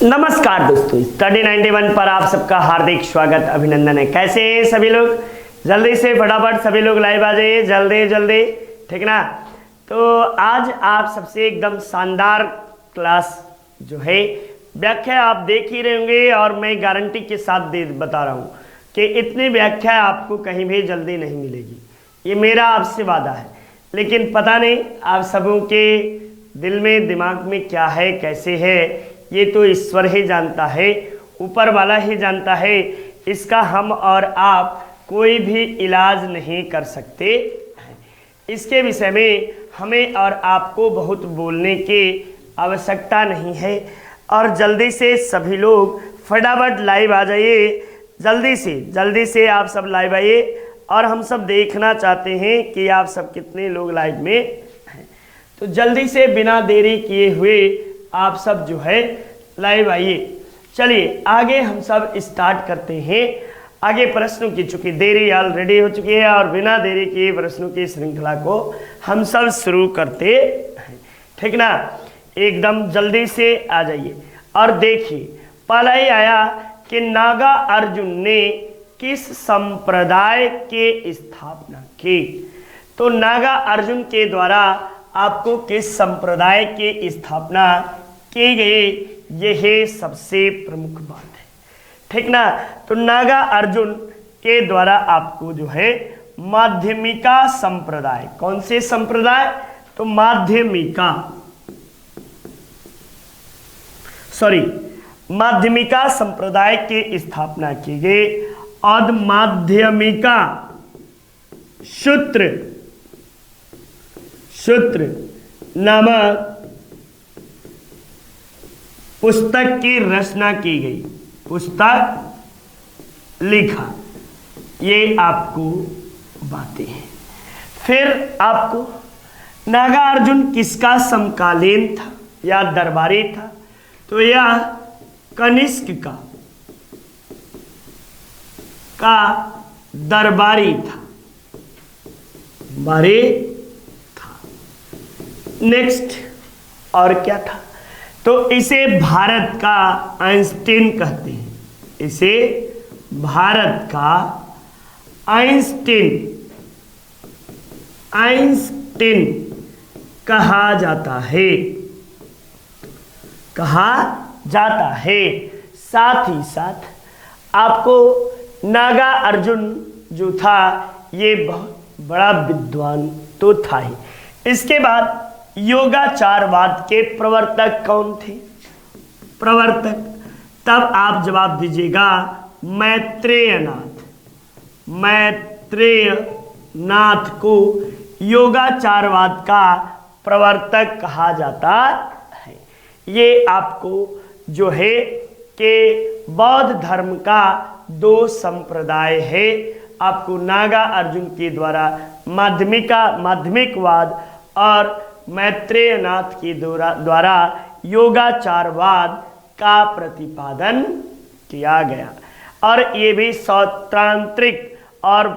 नमस्कार दोस्तों, स्टडी 91 पर आप सबका हार्दिक स्वागत अभिनंदन है। कैसे हैं सभी लोग? जल्दी से फटाफट सभी लोग लाइव आ जाइए, जल्दी जल्दी, ठीक ना। तो आज आप सबसे एकदम शानदार क्लास जो है व्याख्या आप देख ही रहे होंगे और मैं गारंटी के साथ बता रहा हूँ कि इतनी व्याख्या आपको कहीं भी जल्दी नहीं मिलेगी। ये मेरा आपसे वादा है। लेकिन पता नहीं आप सबों के दिल में दिमाग में क्या है, कैसे है, ये तो ईश्वर ही जानता है, ऊपर वाला ही जानता है। इसका हम और आप कोई भी इलाज नहीं कर सकते। इसके विषय में हमें और आपको बहुत बोलने की आवश्यकता नहीं है। और जल्दी से सभी लोग फटाफट लाइव आ जाइए, जल्दी से आप सब लाइव आइए। और हम सब देखना चाहते हैं कि आप सब कितने लोग लाइव में हैं। तो जल्दी से बिना देरी किए हुए आप सब जो है लाइव आइए। चलिए आगे हम सब स्टार्ट करते हैं। आगे प्रश्नों की चूंकि देरी ऑलरेडी हो चुकी है और बिना देरी किए प्रश्नों की श्रृंखला को हम सब शुरू करते हैं, ठीक ना। एकदम जल्दी से आ जाइए। और देखिए पहला ही आया कि नागा अर्जुन ने किस संप्रदाय के स्थापना की। तो नागा अर्जुन के द्वारा आपको किस संप्रदाय की स्थापना की गई, यह सबसे प्रमुख बात है, ठीक ना। तो नागा अर्जुन के द्वारा आपको जो है माध्यमिका संप्रदाय, कौन से संप्रदाय, तो माध्यमिका संप्रदाय की स्थापना की गई। और माध्यमिका सूत्र नामक पुस्तक की रचना की गई, पुस्तक लिखा। ये आपको बातें हैं। फिर आपको नागा अर्जुन किसका समकालीन था या दरबारी था, तो यह कनिष्क का दरबारी था, नेक्स्ट और क्या था, तो इसे भारत का आइंस्टीन कहते हैं। इसे भारत का आइंस्टीन कहा जाता है। साथ ही साथ आपको नागा अर्जुन जो था ये बहुत बड़ा विद्वान तो था ही। इसके बाद योगाचारवाद के प्रवर्तक कौन थे? तब आप जवाब दीजिएगा मैत्रेयनाथ को योगाचारवाद का प्रवर्तक कहा जाता है। ये आपको जो है कि बौद्ध धर्म का दो संप्रदाय है। आपको नागा अर्जुन के द्वारा माध्यमिकवाद और मैत्रेयनाथ के द्वारा योगाचारवाद का प्रतिपादन किया गया। और ये भी सौत्रांत्रिक और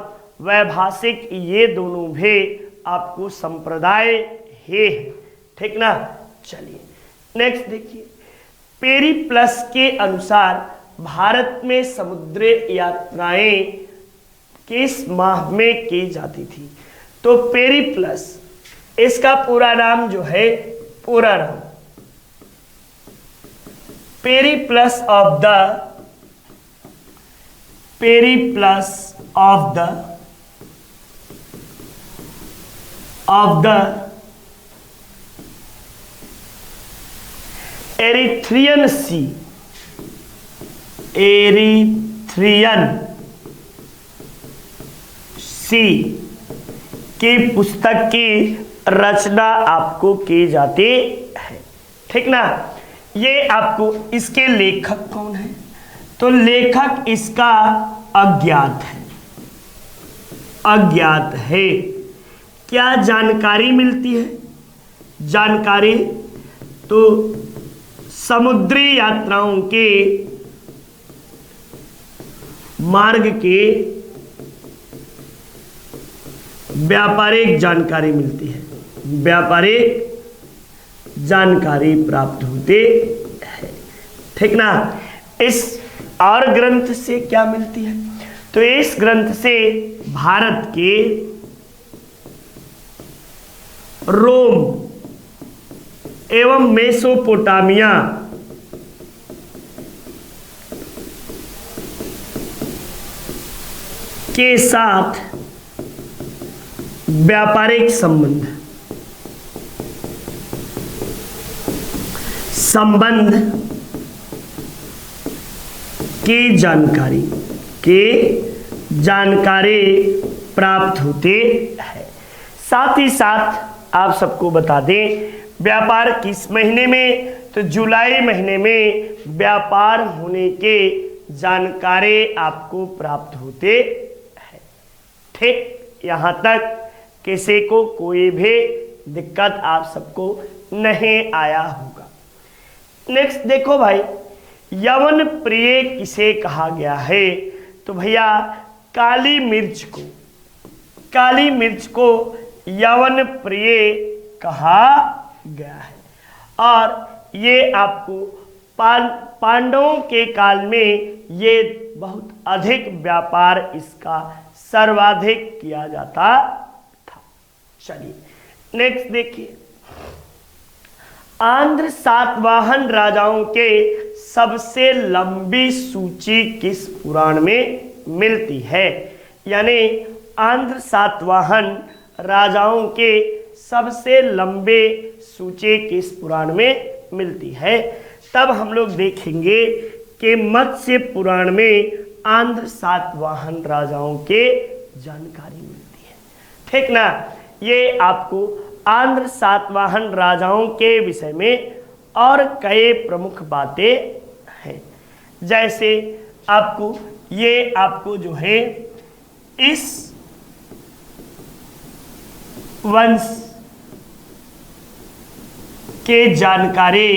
वैभाषिक, ये दोनों भी आपको संप्रदाय है, ठीक ना। चलिए नेक्स्ट देखिए, पेरिप्लस के अनुसार भारत में समुद्री यात्राएं किस माह में की जाती थी। तो पेरिप्लस, इसका पूरा नाम जो है, पेरिप्लस ऑफ द एरिथ्रियन सी की पुस्तक की रचना आपको की जाती है, ठीक ना। ये आपको, इसके लेखक कौन है, तो लेखक इसका अज्ञात है। क्या जानकारी मिलती है? जानकारी तो समुद्री यात्राओं के मार्ग के व्यापारिक जानकारी मिलती है, व्यापारिक जानकारी प्राप्त होते हैं। ठीक ना। इस और ग्रंथ से क्या मिलती है? तो इस ग्रंथ से भारत के रोम एवं मेसोपोटामिया के साथ व्यापारिक संबंध की जानकारी प्राप्त होते हैं। साथ ही साथ आप सबको बता दें, व्यापार किस महीने में? तो जुलाई महीने में व्यापार होने के जानकारी आपको प्राप्त होते हैं। ठीक, यहाँ तक किसी को कोई भी दिक्कत आप सबको नहीं आया होगा। नेक्स्ट देखो भाई, यवन प्रिय किसे कहा गया है? तो भैया काली मिर्च को यवन प्रिय कहा गया है। और ये आपको पांडवों के काल में ये बहुत अधिक व्यापार इसका सर्वाधिक किया जाता था। चलिए नेक्स्ट देखिए, आंध्र सातवाहन राजाओं के सबसे लंबी सूची किस पुराण में मिलती है? यानी आंध्र सातवाहन राजाओं के सबसे लंबे सूची किस पुराण में मिलती है? तब हम लोग देखेंगे कि मत्स्य पुराण में आंध्र सातवाहन राजाओं के जानकारी मिलती है। ठीक ना। ये आपको आंध्र सातवाहन राजाओं के विषय में और कई प्रमुख बातें हैं। जैसे आपको जो है इस वंश के जानकारी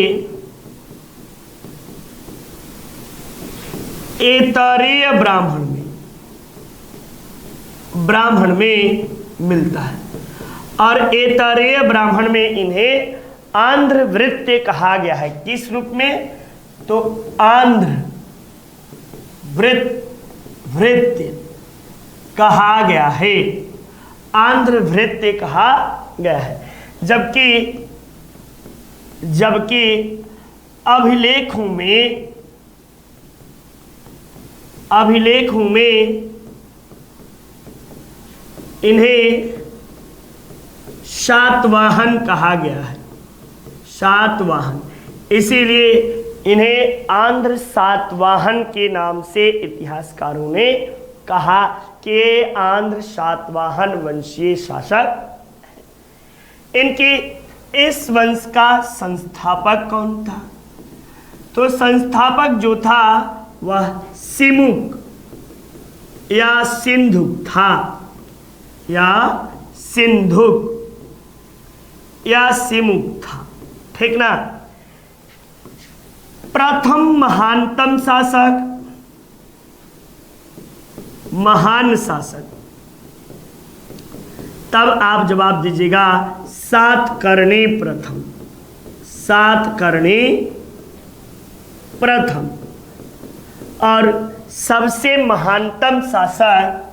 ऐतरेय ब्राह्मण में मिलता है। और ऐतरेय ब्राह्मण में इन्हें आंध्र वृत्य कहा गया है। किस रूप में? तो आंध्र वृत्य कहा गया है। आंध्र वृत्य कहा गया है। जबकि अभिलेखों में इन्हें शातवाहन कहा गया है। शातवाहन, इसीलिए इन्हें आंध्र सातवाहन के नाम से इतिहासकारों ने कहा कि आंध्र सातवाहन वंशीय शासक। इनकी इस वंश का संस्थापक कौन था? तो संस्थापक जो था वह सिमुक या सिंधुक था, या सिमुक था। ठीक ना। प्रथम महान शासक, तब आप जवाब दीजिएगा सातकर्णी प्रथम। और सबसे महानतम शासक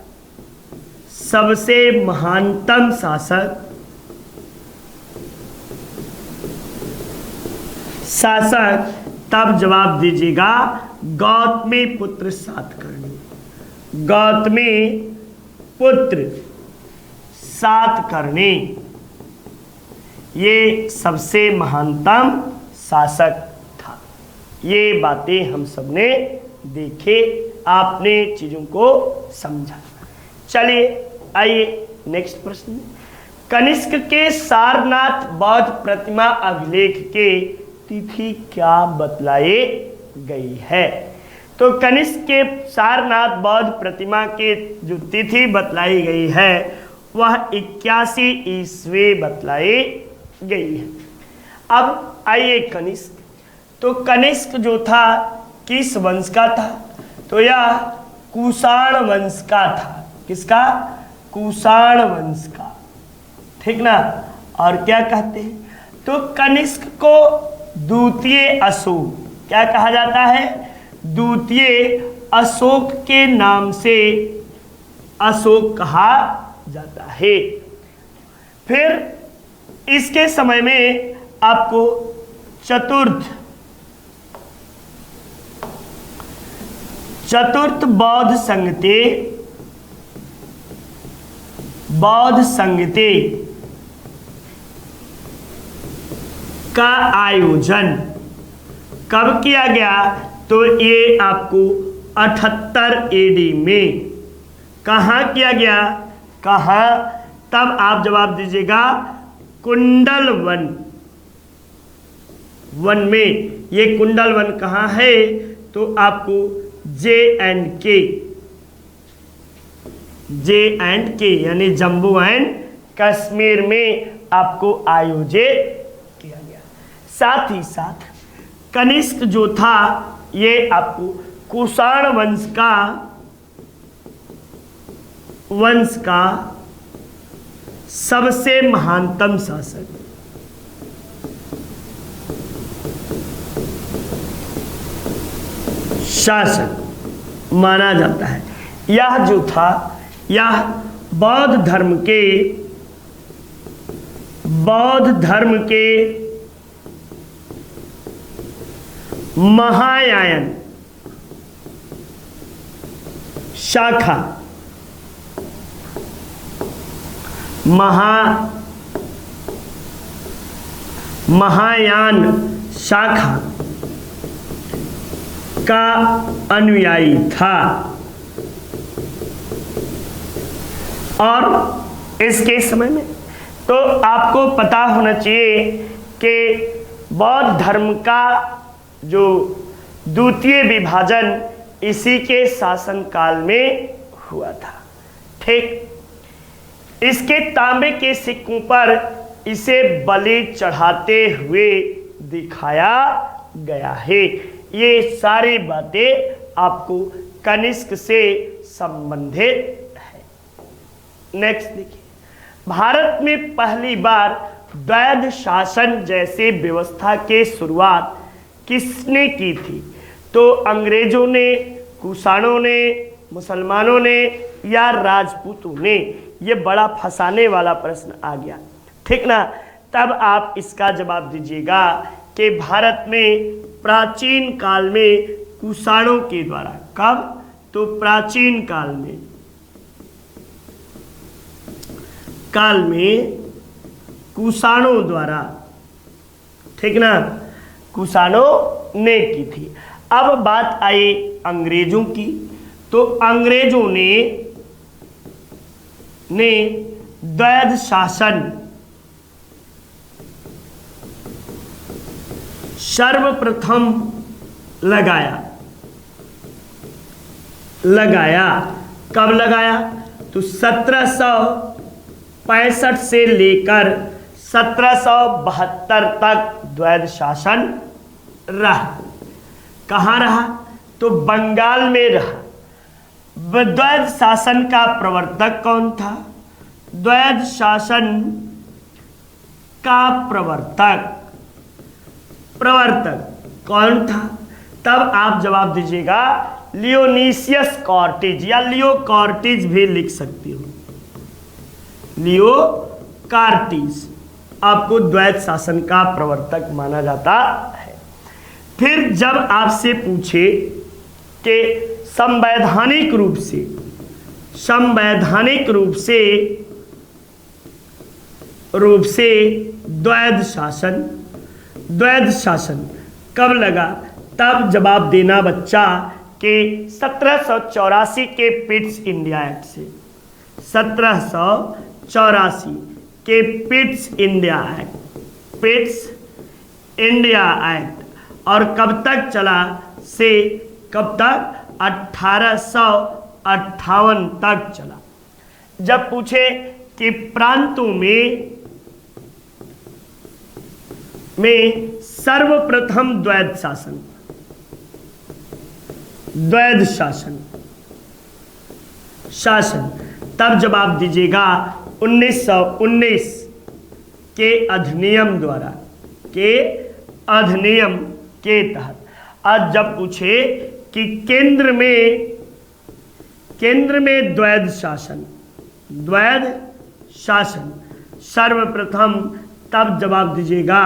तब जवाब दीजिएगा गौतमी पुत्र सातकर्णी। ये सबसे महानतम शासक था। ये बातें हम सबने देखे, आपने चीजों को समझा। चलिए आइए नेक्स्ट प्रश्न। कनिष्क के सारनाथ बौद्ध प्रतिमा अभिलेख के तिथि क्या बतलाई गई है? तो कनिष्क के सारनाथ बौद्ध प्रतिमा के जो तिथि बतलाई गई है वह 81 ईस्वी बतलाई गई है। अब आइए कनिष्क। तो कनिष्क जो था किस वंश का था? तो यह कुषाण वंश का था। किसका? कुषाण वंश का। ठीक ना। और क्या कहते हैं? तो कनिष्क को द्वितीय अशोक क्या कहा जाता है? द्वितीय अशोक के नाम से अशोक कहा जाता है। फिर इसके समय में आपको चतुर्थ बौद्ध संगते का आयोजन कब किया गया? तो ये आपको 78 एडी में कहाँ किया गया? कहाँ? तब आप जवाब दीजिएगा कुंडल वन में। ये कुंडल वन कहाँ है? तो आपको J&K यानी जम्मू एंड कश्मीर में आपको आयोजित किया गया। साथ ही साथ कनिष्क जो था ये आपको कुषाण वंश का सबसे महानतम शासक माना जाता है। यह जो था यह बौद्ध धर्म के महायान शाखा महायान शाखा का अनुयायी था। और इसके समय में तो आपको पता होना चाहिए कि बौद्ध धर्म का जो द्वितीय विभाजन इसी के शासन काल में हुआ था। ठीक, इसके तांबे के सिक्कों पर इसे बलि चढ़ाते हुए दिखाया गया है। ये सारी बातें आपको कनिष्क से संबंधित है। नेक्स्ट देखिए, भारत में पहली बार द्वैध शासन जैसे व्यवस्था के शुरुआत किसने की थी? तो अंग्रेजों ने, कुषाणों ने, मुसलमानों ने या राजपूतों ने? ये बड़ा फंसाने वाला प्रश्न आ गया, ठीक ना। तब आप इसका जवाब दीजिएगा कि भारत में प्राचीन काल में कुषाणों के द्वारा। कब? तो प्राचीन काल में कुषाणों द्वारा, ठीक ना, कुषाणों ने की थी। अब बात आई अंग्रेजों की, तो अंग्रेजों ने द्वैध शासन सर्वप्रथम लगाया। कब लगाया? तो 1765 से लेकर 1772 तक द्वैध शासन रहा। कहाँ रहा? तो बंगाल में रहा। द्वैध शासन का प्रवर्तक कौन था? द्वैध शासन का प्रवर्तक कौन था? तब आप जवाब दीजिएगा लियोनीसियस कॉर्टिज, या लियो कॉर्टिज भी लिख सकती हो। लियो कॉर्टिज आपको द्वैध शासन का प्रवर्तक माना जाता है। फिर जब आपसे पूछे कि संवैधानिक रूप से द्वैध शासन कब लगा? तब जवाब देना बच्चा कि 1784 के पिट्स इंडिया एक्ट से। 1784 के पिट्स इंडिया एक्ट और कब तक चला? से कब तक? 1858 तक चला। जब पूछे कि प्रांतों में सर्वप्रथम द्वैध शासन तब जवाब दीजिएगा 1919 के अधिनियम के तहत। आज जब पूछे कि केंद्र में द्वैध शासन सर्वप्रथम, तब जवाब दीजिएगा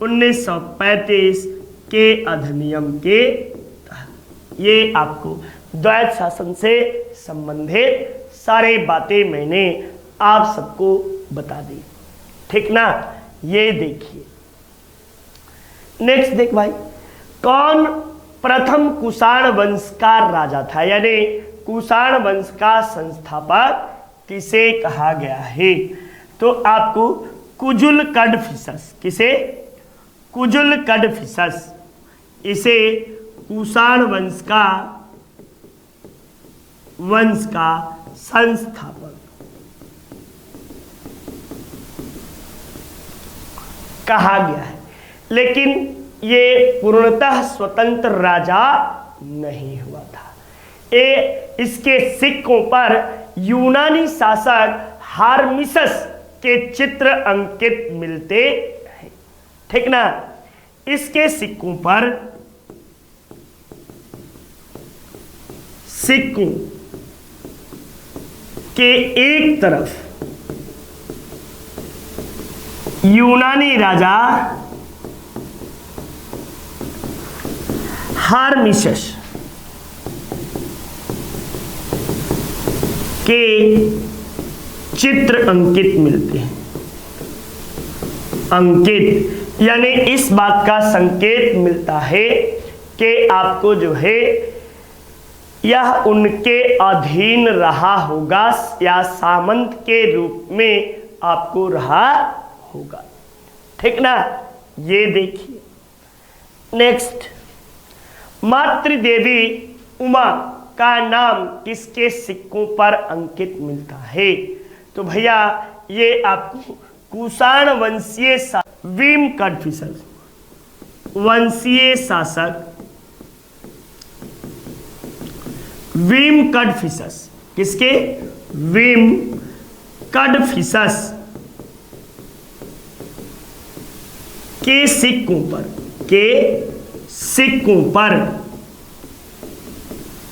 1935 के अधिनियम के तहत। ये आपको द्वैध शासन से संबंधित सारी बातें मैंने आप सबको बता दी, ठीक ना। ये देखिए नेक्स्ट देख भाई, कौन प्रथम कुषाण वंश का राजा था, यानी कुषाण वंश का संस्थापक किसे कहा गया है। तो आपको कुजुल कडफिसस, किसे, कुजुल कडफिसस, इसे कुषाण वंश का संस्थापक कहा गया है। लेकिन ये पूर्णतः स्वतंत्र राजा नहीं हुआ था। इसके सिक्कों पर यूनानी शासक हार्मिसस के चित्र अंकित मिलते हैं, ठीक ना। इसके सिक्कों पर, सिक्कों के एक तरफ यूनानी राजा हार्मिसस के चित्र अंकित मिलते हैं। अंकित यानी इस बात का संकेत मिलता है कि आपको जो है यह उनके अधीन रहा होगा या सामंत के रूप में आपको रहा होगा, ठीक ना। ये देखिए नेक्स्ट, मातृदेवी उमा का नाम किसके सिक्कों पर अंकित मिलता है। तो भैया ये आपको कुषाण वंशीय वीम कडफिसस वंशीय शासक वीम कडफिसस, किसके, वीम कडफिसस के सिक्कों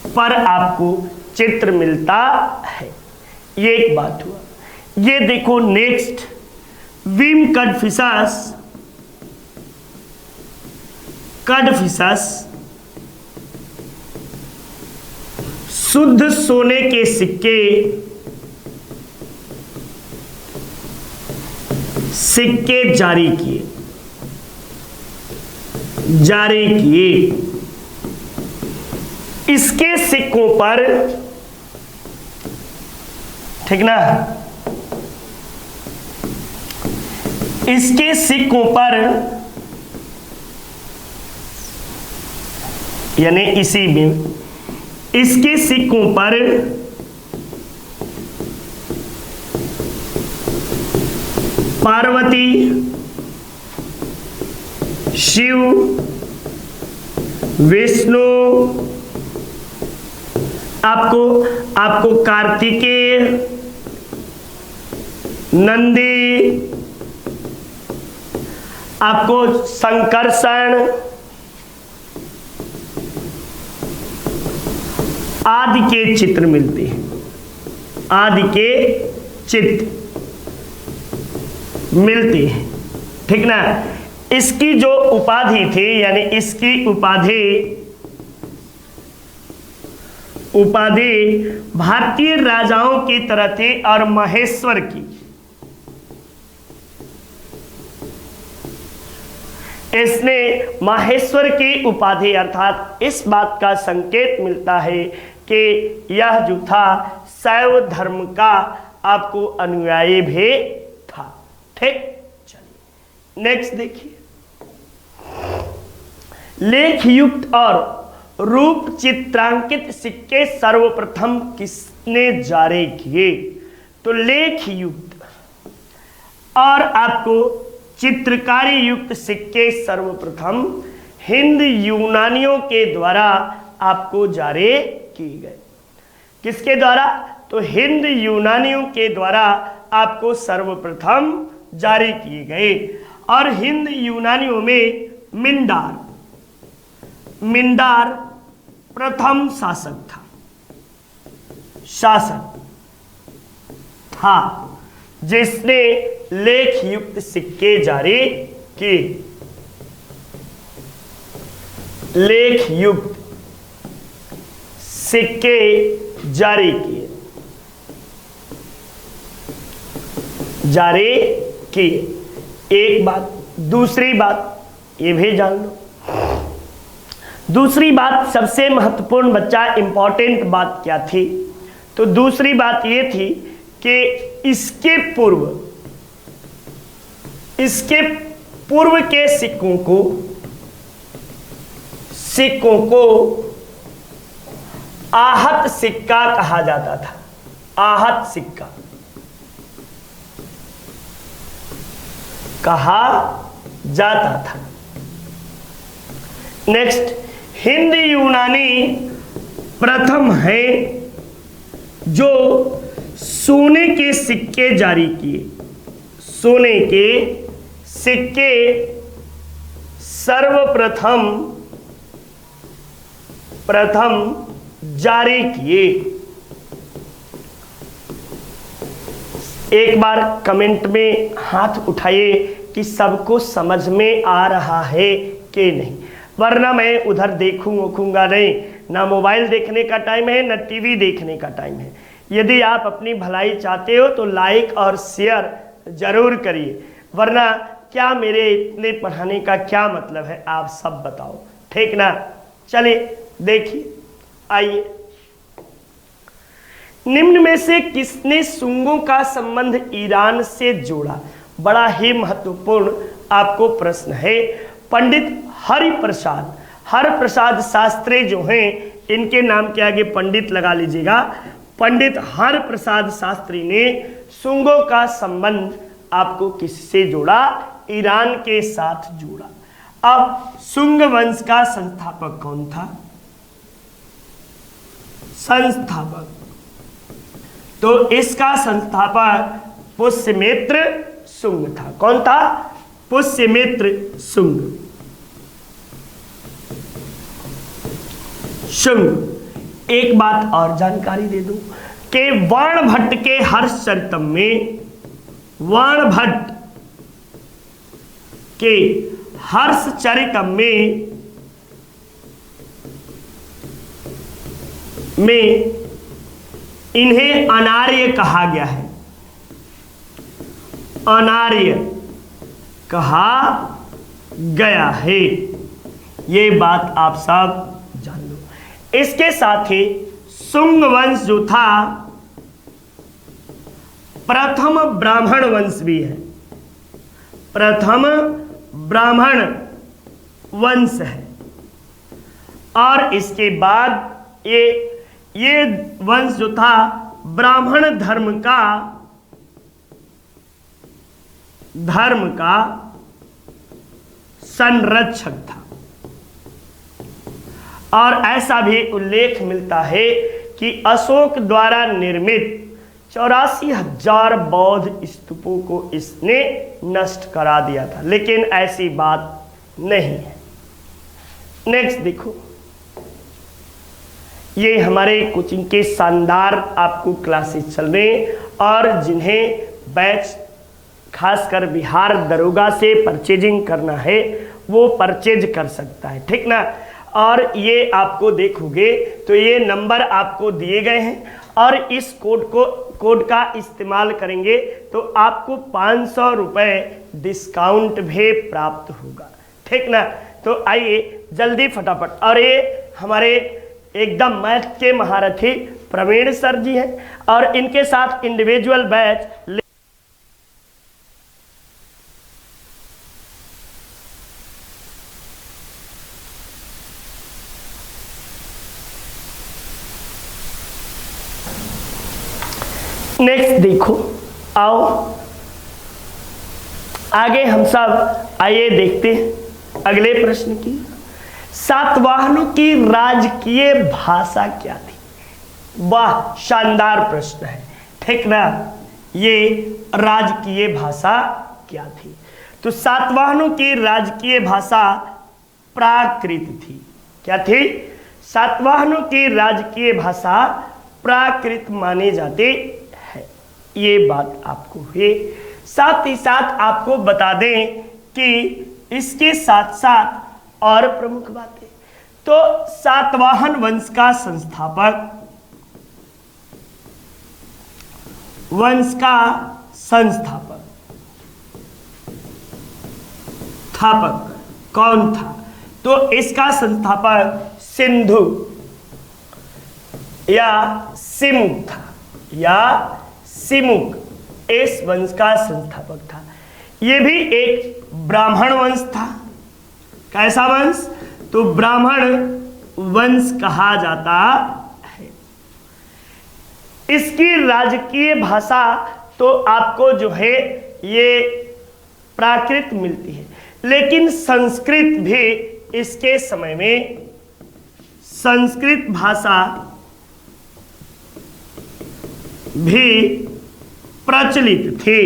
पर आपको चित्र मिलता है। ये एक बात हुआ। ये देखो नेक्स्ट, वीम कडफिसस शुद्ध सोने के सिक्के जारी किए। इसके सिक्कों पर, ठीक ना, इसके सिक्कों पर यानी इसी में इसके सिक्कों पर पार्वती, शिव, विष्णु, आपको कार्तिकेय, नंदी, आपको संकर्षण आदि के चित्र मिलते हैं, आदि के चित्र मिलती है, ठीक ना। इसकी जो उपाधि थी, यानी इसकी उपाधि भारतीय राजाओं की तरह थी और महेश्वर की, इसने महेश्वर की उपाधि, अर्थात इस बात का संकेत मिलता है कि यह जो था शैव धर्म का आपको अनुयायी भी था, ठीक। चलिए नेक्स्ट देखिए, लेख युक्त और रूप चित्रांकित सिक्के सर्वप्रथम किसने जारी किए। तो लेख युक्त और आपको चित्रकारी युक्त सिक्के सर्वप्रथम हिंद यूनानियों के द्वारा आपको जारी किए गए। किसके द्वारा? तो हिंद यूनानियों के द्वारा आपको सर्वप्रथम जारी किए गए। और हिंद यूनानियों में मिंदार प्रथम शासक था। शासक था जिसने लेख युक्त सिक्के जारी किए। लेख युक्त सिक्के जारी किए, जारी किए। एक बात। दूसरी बात ये भी जान लो। दूसरी बात सबसे महत्वपूर्ण बच्चा, इंपॉर्टेंट बात क्या थी? तो दूसरी बात ये थी कि इसके पूर्व के सिक्कों को आहत सिक्का कहा जाता था। आहत सिक्का कहा जाता था। नेक्स्ट, हिंद यूनानी प्रथम है जो सोने के सिक्के जारी किए। सोने के सिक्के सर्वप्रथम जारी किए। एक बार कमेंट में हाथ उठाइए कि सबको समझ में आ रहा है कि नहीं, वरना मैं उधर देखूंगा नहीं। ना मोबाइल देखने का टाइम है, ना टीवी देखने का टाइम है। यदि आप अपनी भलाई चाहते हो तो लाइक और शेयर जरूर करिए, वरना क्या मेरे इतने पढ़ाने का क्या मतलब है, आप सब बताओ, ठीक ना। चलिए देखिए, आइए। निम्न में से किसने सुंगों का संबंध ईरान से जोड़ा? बड़ा ही महत्वपूर्ण आपको प्रश्न है। पंडित हरिप्रसाद शास्त्री जो हैं, इनके नाम के आगे पंडित लगा लीजिएगा। पंडित हरिप्रसाद शास्त्री ने सुंगों का संबंध आपको किससे जोड़ा? ईरान के साथ जोड़ा। अब सुंग वंश का संस्थापक कौन था? संस्थापक, तो इसका संस्थापक पुष्यमित्र सुंग था। कौन था? पुष्यमित्र सुंग। एक बात और जानकारी दे दूं कि वर्णभट्ट के हर्षचरितम में, वर्णभट्ट के हर्षचरितम में इन्हें अनार्य कहा गया है। अनार्य कहा गया है, ये बात आप सब जान लो। इसके साथ ही सुंग वंश जो था प्रथम ब्राह्मण वंश भी है। प्रथम ब्राह्मण वंश है। और इसके बाद ये वंश जो था ब्राह्मण धर्म का संरक्षक था। और ऐसा भी उल्लेख मिलता है कि अशोक द्वारा निर्मित 84,000 बौद्ध स्तूपों को इसने नष्ट करा दिया था, लेकिन ऐसी बात नहीं है। नेक्स्ट देखो, ये हमारे कोचिंग के शानदार आपको क्लासेस चल रहे हैं, और जिन्हें बैच खासकर बिहार दरोगा से परचेजिंग करना है वो परचेज कर सकता है, ठीक ना। और ये आपको देखोगे तो ये नंबर आपको दिए गए हैं, और इस कोड का इस्तेमाल करेंगे तो आपको 500 रुपये डिस्काउंट भी प्राप्त होगा, ठीक ना। तो आइए जल्दी फटाफट। और ये हमारे एकदम मैथ के महारथी प्रवीण सर जी हैं, और इनके साथ इंडिविजुअल बैच नेक्स्ट देखो, आओ आगे हम सब आइए देखते हैं अगले प्रश्न की। सातवाहनों की राजकीय भाषा क्या थी? वाह, शानदार प्रश्न है, ठीक ना। ये राजकीय भाषा क्या थी? तो सातवाहनों की राजकीय भाषा प्राकृत थी। क्या थी? सातवाहनों की राजकीय भाषा प्राकृत माने जाते हैं। ये बात आपको है। साथ ही साथ आपको बता दें कि इसके साथ साथ और प्रमुख बातें, तो सातवाहन वंश का संस्थापक, स्थापक कौन था? तो इसका संस्थापक सिंधु या सिमुक था, इस वंश का संस्थापक था। यह भी एक ब्राह्मण वंश था। कैसा वंश? तो ब्राह्मण वंश कहा जाता है। इसकी राजकीय भाषा तो आपको जो है ये प्राकृत मिलती है, लेकिन संस्कृत भी इसके समय में, संस्कृत भाषा भी प्रचलित थी।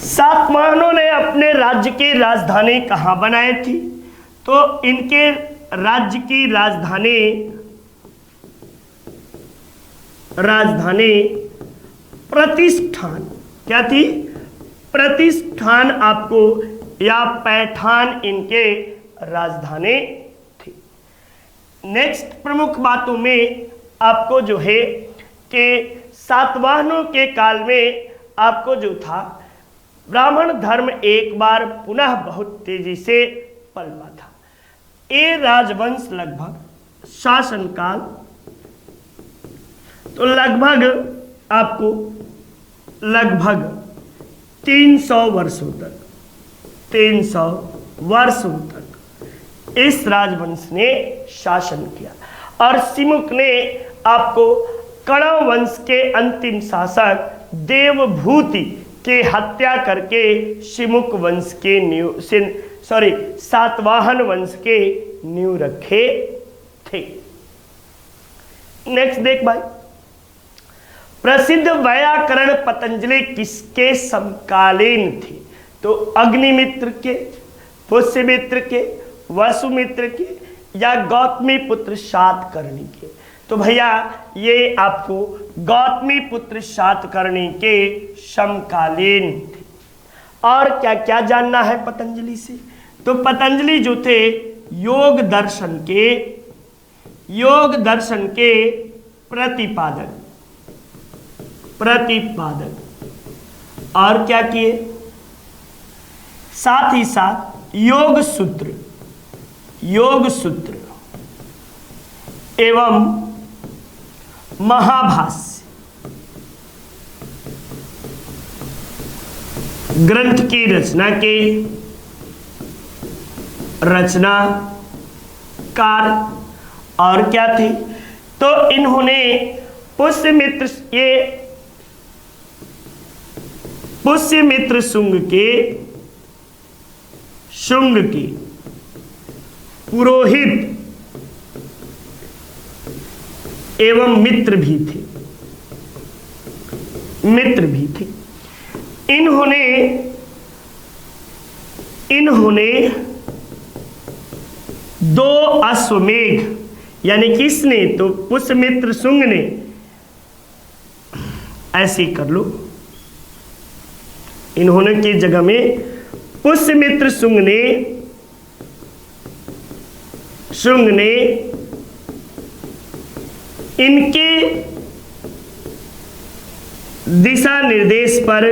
सातवाहनों ने अपने राज्य की राजधानी कहाँ बनाई थी? तो इनके राज्य की राजधानी प्रतिष्ठान, क्या थी? प्रतिष्ठान आपको या पैठान इनके राजधानी थी। नेक्स्ट प्रमुख बातों में आपको जो है कि सातवाहनों के काल में आपको जो था, ब्राह्मण धर्म एक बार पुनः बहुत तेजी से पलटा था। ये राजवंश लगभग शासनकाल, तो लगभग आपको 300 वर्षों तक इस राजवंश ने शासन किया। और सिमुक ने आपको कणव वंश के अंतिम शासक देवभूति के हत्या करके सिमुक वंश के सातवाहन वंश के नींव रखे थे। नेक्स्ट देख भाई, प्रसिद्ध वैयाकरण पतंजलि किसके समकालीन थे? तो अग्निमित्र के, पुष्यमित्र के, वसुमित्र के या गौतमी पुत्र सातकर्णी के? तो भैया ये आपको गौतमी पुत्र सातकर्णी के समकालीन थे। और क्या क्या जानना है पतंजलि से? तो पतंजलि जो थे योग दर्शन के प्रतिपादक और क्या किए? साथ ही साथ योग सूत्र एवं महाभाष्य ग्रंथ की रचनाकार और क्या थे? तो इन्होंने पुष्यमित्र शुंग के पुरोहित एवं मित्र भी थे। इन्होंने 2 अश्वमेघ, यानी किसने? तो पुष्यमित्र शुंग ने, ऐसे कर लो, इन्होंने की जगह में पुष्यमित्र शुंग ने इनके दिशा निर्देश पर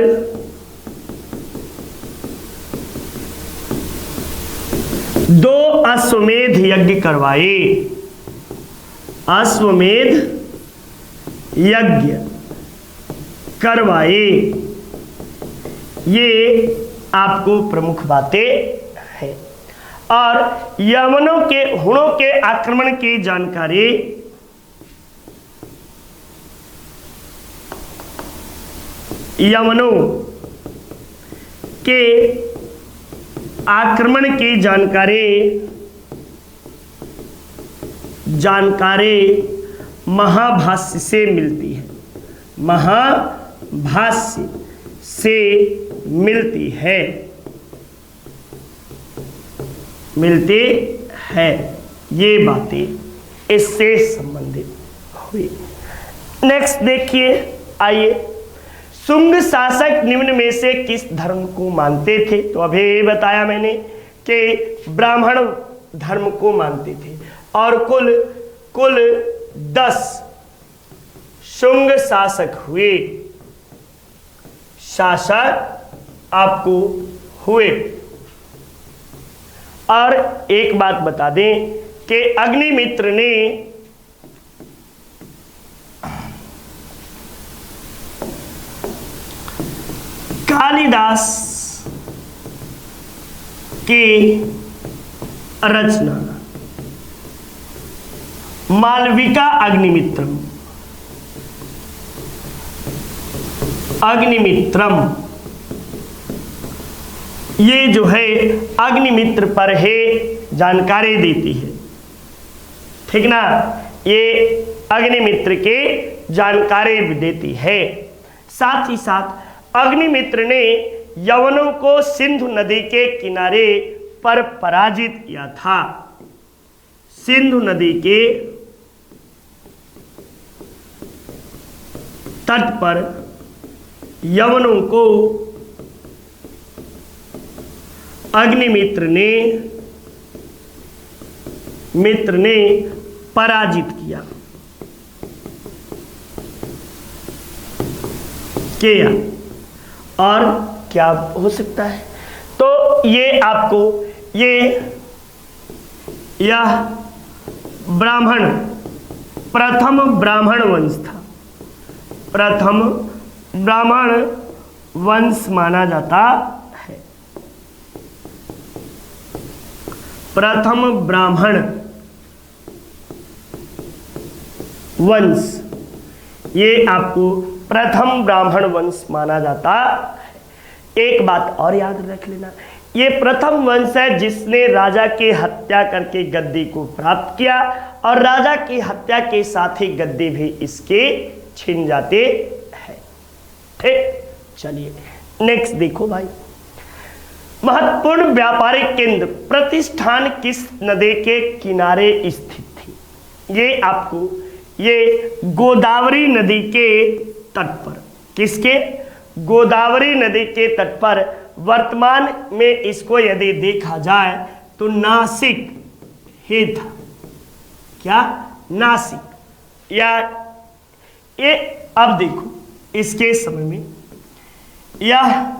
2 अश्वमेध यज्ञ करवाए। ये आपको प्रमुख बातें हैं। और हुणों के आक्रमण की जानकारी, यवनों के आक्रमण की जानकारी महाभाष्य से मिलती है। मिलते हैं। ये बातें इससे संबंधित हुई। नेक्स्ट देखिए, आइए, शुंग शासक निम्न में से किस धर्म को मानते थे? तो अभी बताया मैंने कि ब्राह्मण धर्म को मानते थे और कुल 10 शुंग शासक हुए, शासक आपको हुए। और एक बात बता दें कि अग्निमित्र ने कालिदास की रचना मालविका अग्निमित्रम, ये जो है अग्निमित्र पर है जानकारी देती है, ठीक ना। ये अग्निमित्र के जानकारी भी देती है। साथ ही साथ अग्निमित्र ने यवनों को सिंधु नदी के किनारे पर पराजित किया था। सिंधु नदी के तट पर यवनों को अग्निमित्र ने पराजित किया। और क्या हो सकता है? तो ये आपको यह प्रथम ब्राह्मण वंश था। प्रथम ब्राह्मण वंश माना जाता है। प्रथम ब्राह्मण वंश, ये आपको प्रथम ब्राह्मण वंश माना जाता है। एक बात और याद रख लेना, ये प्रथम वंश है जिसने राजा की हत्या करके गद्दी को प्राप्त किया और राजा की हत्या के साथ ही गद्दी भी इसके छिन जाते हैं। ठीक, चलिए नेक्स्ट देखो भाई। महत्वपूर्ण व्यापारिक केंद्र प्रतिष्ठान किस नदी के किनारे स्थित थी? ये आपको गोदावरी नदी के तट पर, किसके? गोदावरी नदी के तट पर। वर्तमान में इसको यदि देखा जाए तो नासिक ही था। क्या? नासिक। या ये अब देखो इसके समय में यह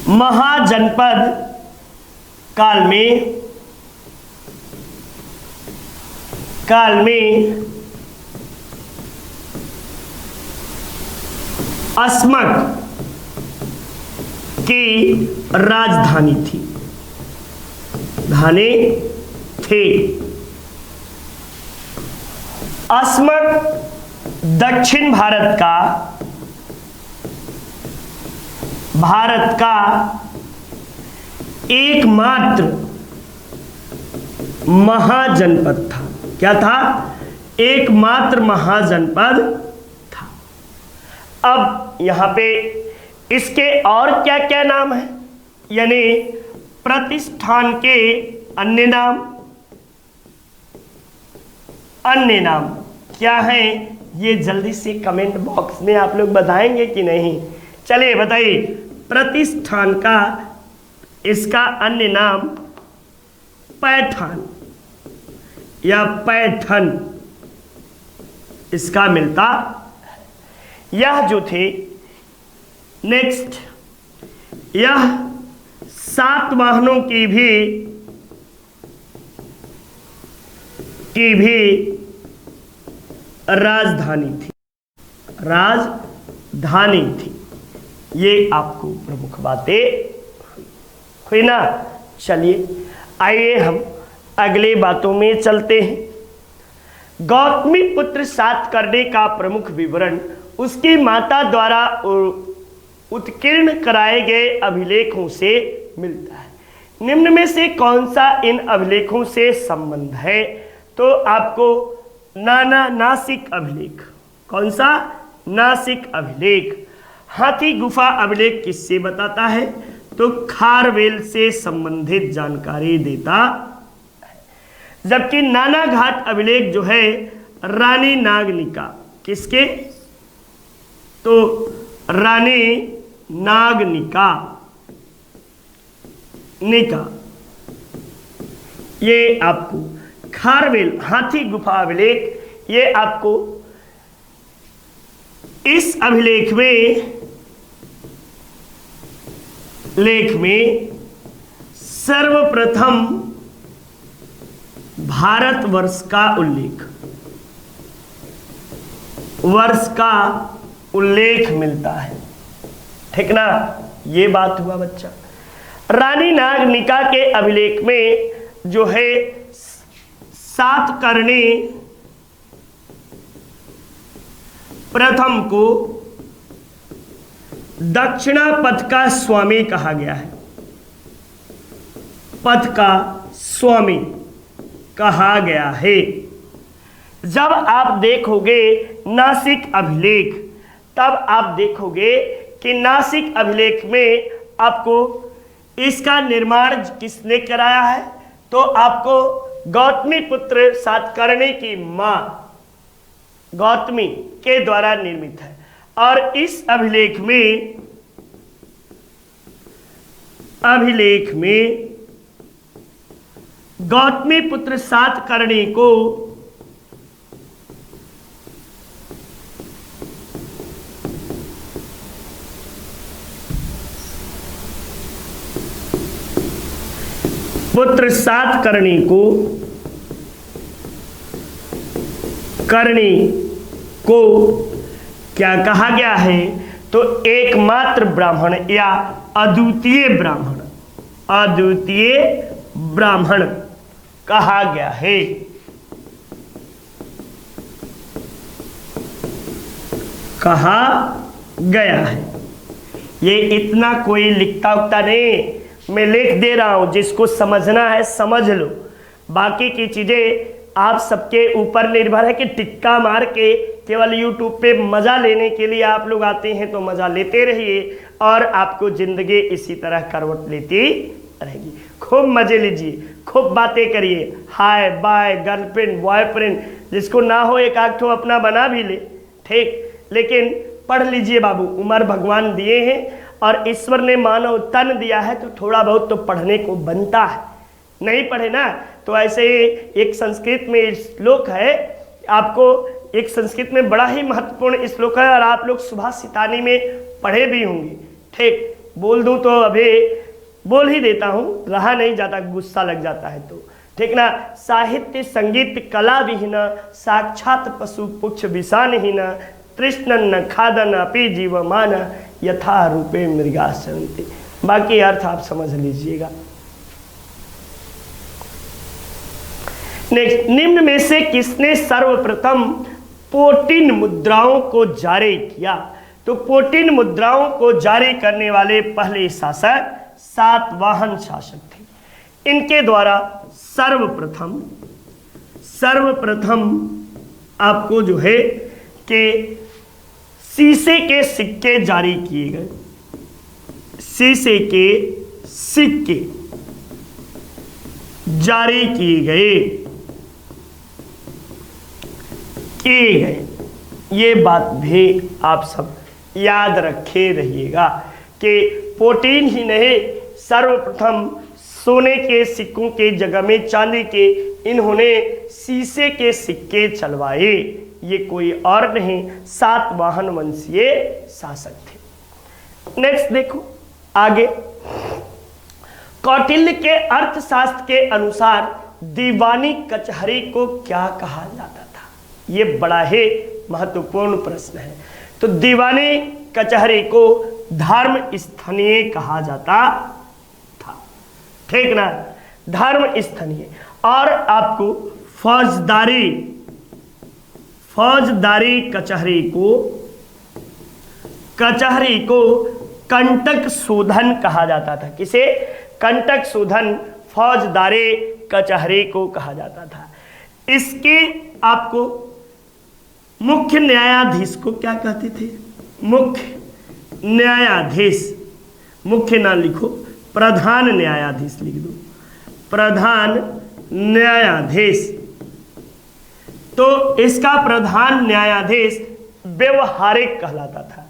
महाजनपद काल में अस्मक की राजधानी थी। अस्मक दक्षिण भारत का एकमात्र महाजनपद था। क्या था? एकमात्र महाजनपद था। अब यहां पे इसके और क्या क्या नाम है, यानी प्रतिष्ठान के अन्य नाम क्या है, ये जल्दी से कमेंट बॉक्स में आप लोग बताएंगे कि नहीं? चलिए बताइए। प्रतिष्ठान का इसका अन्य नाम पैठान या पैठन इसका मिलता। यह जो थे नेक्स्ट, यह सातवाहनों की भी राजधानी थी। ये आपको प्रमुख बातें हुई ना। चलिए आइए हम अगले बातों में चलते हैं। गौतमी पुत्र सातकर्णी का प्रमुख विवरण उसकी माता द्वारा उत्कीर्ण कराए गए अभिलेखों से मिलता है। निम्न में से कौन सा इन अभिलेखों से संबंध है? तो आपको नासिक अभिलेख। कौन सा? नासिक अभिलेख। हाथी गुफा अभिलेख किससे बताता है? तो खारवेल से संबंधित जानकारी देता है। जबकि नाना घाट अभिलेख जो है रानी नागनिका, किसके? तो रानी नागनिका ये आपको खारवेल हाथी गुफा अभिलेख, ये आपको इस अभिलेख में सर्वप्रथम भारतवर्ष का उल्लेख मिलता है। ठीक ना, ये बात हुआ बच्चा। रानी नागनिका के अभिलेख में जो है सातकर्णी प्रथम को दक्षिणा पथ का स्वामी कहा गया है। पथ का स्वामी कहा गया है। जब आप देखोगे नासिक अभिलेख, तब आप देखोगे कि नासिक अभिलेख में आपको इसका निर्माण किसने कराया है? तो आपको गौतमी पुत्र सातकर्णी की मां गौतमी के द्वारा निर्मित है। और इस अभिलेख में गौतमी पुत्र सातकर्णी को कर्णी को क्या कहा गया है? तो एकमात्र ब्राह्मण या अद्वितीय ब्राह्मण कहा गया है। ये इतना कोई लिखता उखता नहीं, मैं लिख दे रहा हूं, जिसको समझना है समझ लो। बाकी की चीजें आप सबके ऊपर निर्भर है कि टिक्का मार के केवल यूट्यूब पे मजा लेने के लिए आप लोग आते हैं तो मजा लेते रहिए, और आपको जिंदगी इसी तरह करवट लेती रहेगी। खूब मजे लीजिए, खूब बातें करिए, हाय बाय गर्लफ्रेंड बॉयफ्रेंड, जिसको ना हो एक आध ठो अपना बना भी ले, ठीक। लेकिन पढ़ लीजिए बाबू, उम्र भगवान दिए हैं और ईश्वर ने मानव तन दिया है, तो थोड़ा बहुत तो पढ़ने को बनता है। नहीं पढ़े ना तो ऐसे ही एक संस्कृत में श्लोक है, आपको एक संस्कृत में बड़ा ही महत्वपूर्ण श्लोक है, और आप लोग सुभाषितानी में पढ़े भी होंगे, ठीक। बोल दूं तो अभी बोल ही देता हूँ, रहा नहीं जाता, गुस्सा लग जाता है तो, ठीक ना। साहित्य संगीत कला विहीना, साक्षात पशु पुक्ष विषानहीना, तृष्णन खादन अपि जीवमान, यथा रूपे मृगा सन्ति। बाकी अर्थ आप समझ लीजिएगा। नेक्स्ट, निम्न में से किसने सर्वप्रथम पोटिन मुद्राओं को जारी किया? तो पोटिन मुद्राओं को जारी करने वाले पहले शासक सातवाहन शासक थे। इनके द्वारा सर्वप्रथम आपको जो है कि शीशे के सिक्के जारी किए गए। शीशे के सिक्के जारी किए गए। ये बात भी आप सब याद रखे रहिएगा कि पोटीन ही नहीं, सर्वप्रथम सोने के सिक्कों के जगह में चांदी के इन्होंने शीशे के सिक्के चलवाए। ये कोई और नहीं, सातवाहन वंशीय शासक थे। नेक्स्ट देखो आगे, कौटिल्य के अर्थशास्त्र के अनुसार दीवानी कचहरी को क्या कहा जाता था? ये बड़ा ही महत्वपूर्ण प्रश्न है। तो दीवानी कचहरी को धर्म स्थनीय कहा जाता था, ठीक ना, धर्म स्थनीय। और आपको फौजदारी कचहरी को कंटक शोधन कहा जाता था। किसे? कंटक शोधन फौजदारी कचहरी को कहा जाता था। इसके आपको मुख्य न्यायाधीश को क्या कहते थे? मुख्य न्यायाधीश, मुख्य ना लिखो, प्रधान न्यायाधीश लिख दो, प्रधान न्यायाधीश। तो इसका प्रधान न्यायाधीश व्यवहारिक कहलाता था,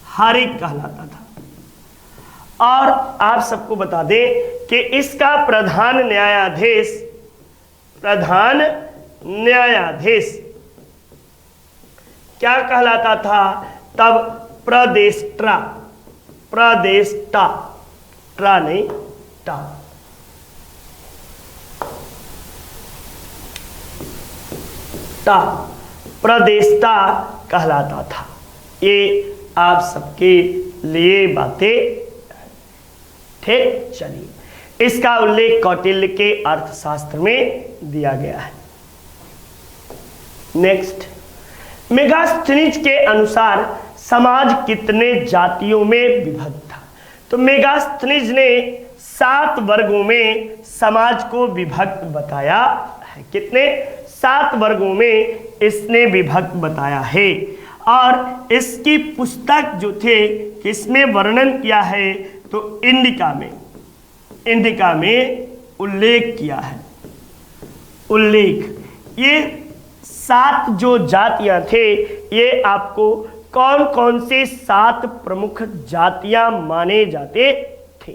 हारिक कहलाता था। और आप सबको बता दें कि इसका प्रधान न्यायाधीश क्या कहलाता था तब? प्रदेष्टा, ट्रा नहीं टा, प्रदेष्टा कहलाता था। ये आप सबके लिए बातें ठीक। चलिए, इसका उल्लेख कौटिल्य के अर्थशास्त्र में दिया गया है। नेक्स्ट, मेगास्थनीज के अनुसार समाज कितने जातियों में विभक्त था? तो मेगास्थनीज ने 7 वर्गों में समाज को विभक्त बताया है। कितने? 7 वर्गों में इसने विभक्त बताया है। और इसकी पुस्तक जो थे किसमें वर्णन किया है? तो इंडिका में उल्लेख किया है। उल्लेख, ये 7 जो जातियां थे, ये आपको कौन कौन से 7 प्रमुख जातियां माने जाते थे?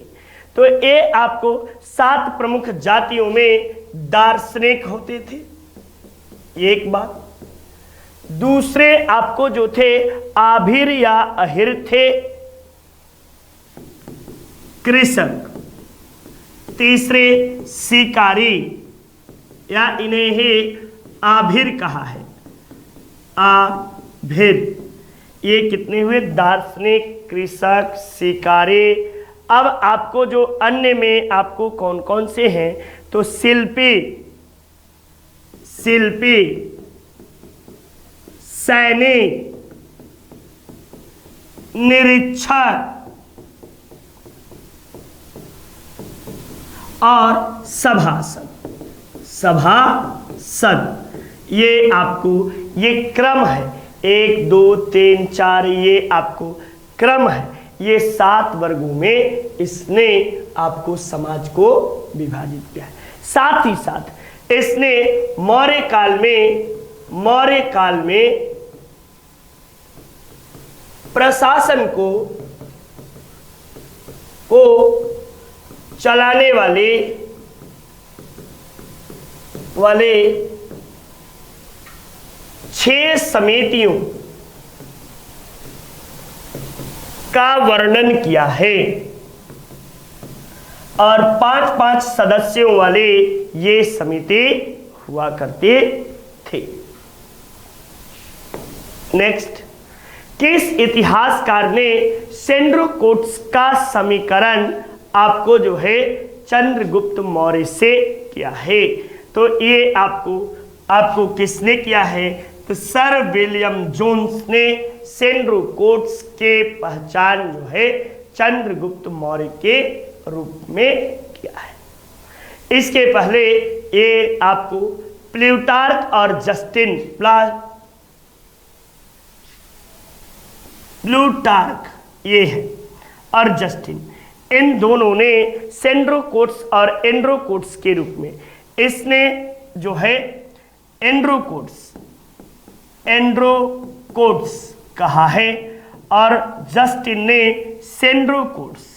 तो ये आपको 7 प्रमुख जातियों में दार्शनिक होते थे, एक बात। दूसरे आपको जो थे आभिर या अहिर थे, कृषक। तीसरे शिकारी, या इन्हें ही आभिर कहा है, आभिर। ये कितने हुए? दार्शनिक, कृषक, शिकारी। अब आपको जो अन्य में आपको कौन कौन से हैं? तो शिल्पी, सैनिक, निरीक्षक और सभासद। ये आपको ये क्रम है, 1 2 3 4, ये आपको क्रम है। ये 7 वर्गों में इसने आपको समाज को विभाजित किया है। साथ ही साथ इसने मौर्य काल में प्रशासन को चलाने वाले 6 समितियों का वर्णन किया है। और 5-5 सदस्यों वाले ये समिति हुआ करते थे। नेक्स्ट, किस इतिहासकार ने सेंड्रोकोट्स का समीकरण आपको जो है चंद्रगुप्त मौर्य से किया है? तो ये आपको किसने किया है? तो सर विलियम जोन्स ने सेंड्रोकोट्स के पहचान जो है चंद्रगुप्त मौर्य के रूप में किया है। इसके पहले ये आपको प्लूटार्क और जस्टिन, प्लूटार्क ये है और जस्टिन, इन दोनों ने सेंड्रोकोट्स और एंड्रोकोट्स के रूप में, इसने जो है एंड्रोकोट्स कहा है और जस्टिन ने सेंड्रोकोट्स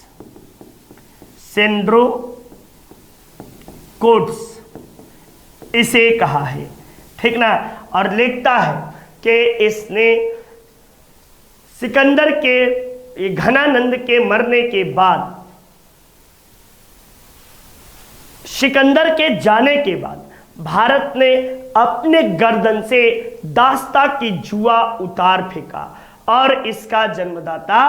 इसे कहा है, ठीक ना। और लिखता है कि इसने सिकंदर के घनानंद के मरने के बाद, सिकंदर के जाने के बाद भारत ने अपने गर्दन से दास्ता की जुआ उतार फेंका और इसका जन्मदाता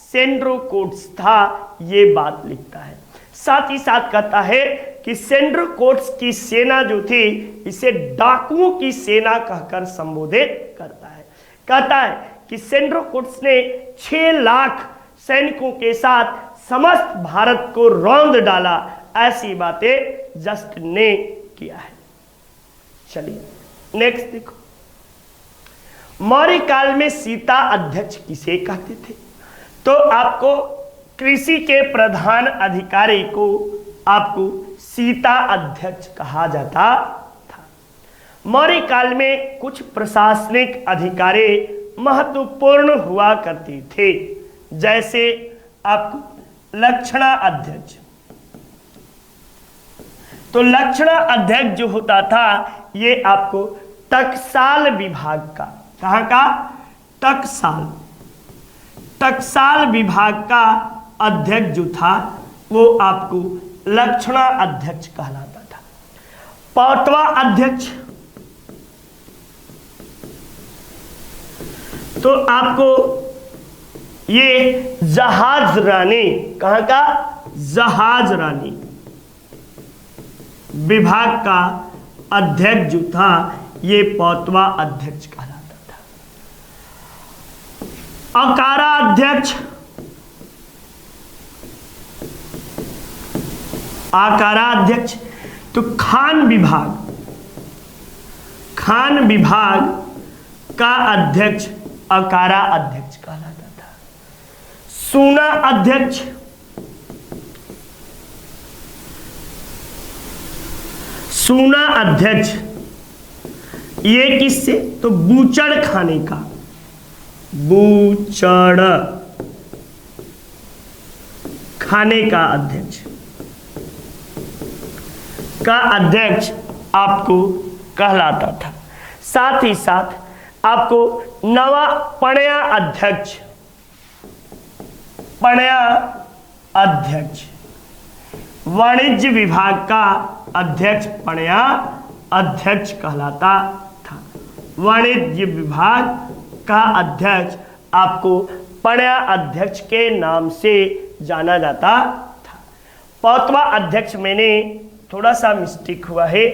सेंड्रोकोट्स था, ये बात लिखता है। साथ ही साथ कहता है कि सेंड्रोकोट्स की सेना जो थी इसे डाकुओं की सेना कहकर संबोधित करता है। कहता है कि सेंड्रोकोट्स ने 6 लाख सैनिकों के साथ समस्त भारत को रौंद डाला, ऐसी बातें जस्टिन ने किया है। चलिए नेक्स्ट देखो, मौर्य काल में सीता अध्यक्ष किसे कहते थे? तो आपको कृषि के प्रधान अधिकारी को आपको सीता अध्यक्ष कहा जाता था। मौर्य काल में कुछ प्रशासनिक अधिकारी महत्वपूर्ण हुआ करते थे, जैसे आपको लक्षणा अध्यक्ष। तो लक्षणा अध्यक्ष जो होता था ये आपको टकसाल विभाग का, कहाँ का? टकसाल विभाग का अध्यक्ष जो था वो आपको लक्षणा अध्यक्ष कहलाता था। पौटवा अध्यक्ष, तो आपको ये जहाज रानी, कहाँ का? जहाज रानी विभाग का अध्यक्ष जो था ये पौटवा अध्यक्ष कहलाता था। अकारा अध्यक्ष, आकारा अध्यक्ष, तो खान विभाग का अध्यक्ष अकारा अध्यक्ष कहलाता था। सूना अध्यक्ष, सूना अध्यक्ष ये किससे? तो बूचड़ खाने का, बूचड़ खाने का अध्यक्ष का अध्यक्ष आपको कहलाता था। साथ ही साथ आपको नवा पणया अध्यक्ष, पणया अध्यक्ष वाणिज्य विभाग का अध्यक्ष पणया अध्यक्ष कहलाता था। वाणिज्य विभाग का अध्यक्ष आपको पणया अध्यक्ष के नाम से जाना जाता था। पौटवा अध्यक्ष मैंने थोड़ा सा मिस्टेक हुआ है,